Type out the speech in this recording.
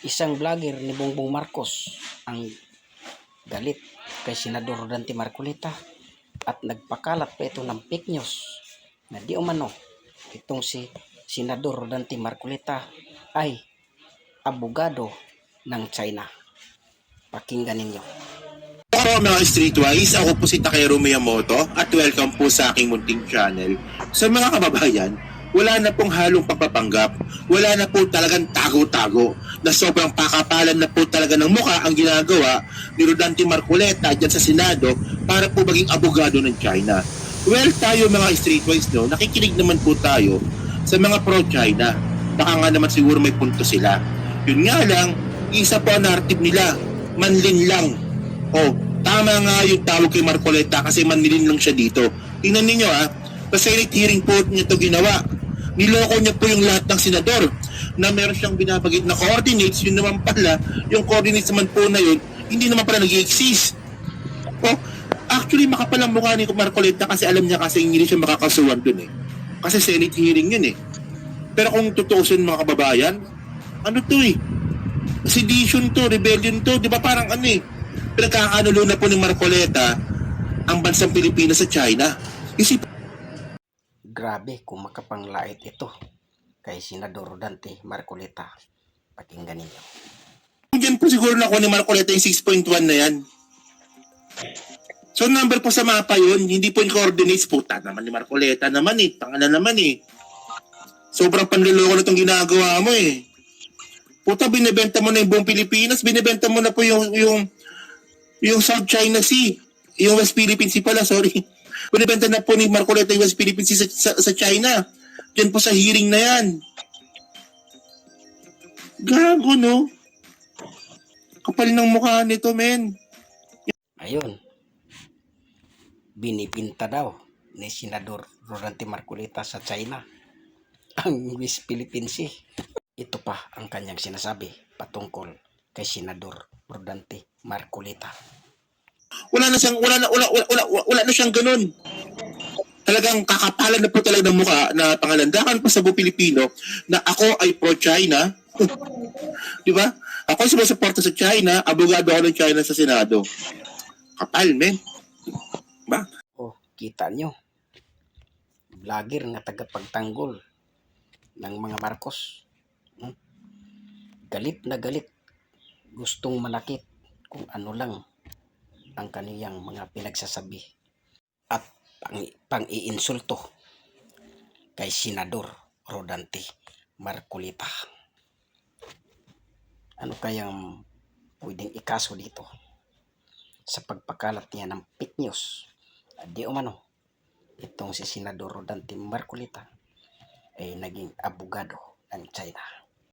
Isang vlogger ni Bongbong Marcos ang galit kay Senador Rodante Marcolita at nagpakalat pa ito ng fake news na di umano itong si Senador Rodante Marcolita ay abogado ng China. Pakinggan ninyo. Hello mga Streetwise, ako po si Takero Miyamoto at welcome po sa aking munting channel. Sa mga kababayan, wala na pong halong pagpapanggap, wala na po talagang tago-tago na sobrang pakapalan na po talaga ng mukha ang ginagawa ni Rodante Marcolita dyan sa Senado para po maging abogado ng China. Well, tayo mga Streetwise, no, nakikinig naman po tayo sa mga pro-China. Baka nga naman siguro may punto sila. Yun nga lang, isa po ang narrative nila, manlin lang. Oh, tama nga yung tawag kay Marcolita kasi manlilin lang siya dito. Tingnan ninyo sa Senate hearing po niya ito ginawa. Niloko niya po yung lahat ng senador na meron siyang binabagit na coordinates, yun naman pala, yung coordinates naman po na yun, hindi naman pala nag-i-exist. Oh, actually makapal ang mukha ni Marcolita kasi alam niya kasi hindi siya makakasuhan dun eh. Kasi Senate hearing yun eh. Pero kung tutuusin mga kababayan, ano to eh? Sedition to, rebellion to, di ba parang ano eh? Pinagkakanulo na po ni Marcolita ang bansang Pilipinas sa China. Isip. Grabe kung makapanglait ito kay Senador Rodante Marcolita. Pakinggan ninyo. Diyan po siguro na ni Marcolita yung 6.1 na yan. So number po sa mapa yun, hindi po yung coordinates. Puta naman ni Marcolita naman eh. Tangana naman eh. Sobrang panliloko na itong ginagawa mo eh. Puta, binibenta mo na yung buong Pilipinas. Binibenta mo na po yung South China Sea. Yung West Philippine Sea pala, sorry. Binibenta na po ni Marcolita yung West Philippine Sea sa China. Diyan po sa hearing na yan. Gago, no? Kapal ng mukha nito, men. Ayun. Binibinta daw ni Senador Rodante Marcolita sa China ang West Philippine Sea. Ito pa ang kanyang sinasabi patungkol kay Senador Rodante Marcolita. Wala na siyang ganun. Talagang kakapalan na po talaga ng mukha na pangalandakan pa sa buong Pilipino na ako ay pro-China. Di ba? Ako ay sumusuporta sa China, abogado ako ng China sa Senado. Kapal, men. Ba? Oh, kita nyo. Vlogger nga tagapagtanggol ng mga Marcos. Galit na galit. Gustong manakit kung ano lang ang kaniyang mga pinagsasabi at pang-iinsulto kay Senador Rodante Marcolita. Ano kayang pwedeng ikaso dito sa pagpakalat niya ng fake news? Di umano itong si Senador Rodante Marcolita ay naging abogado ng China.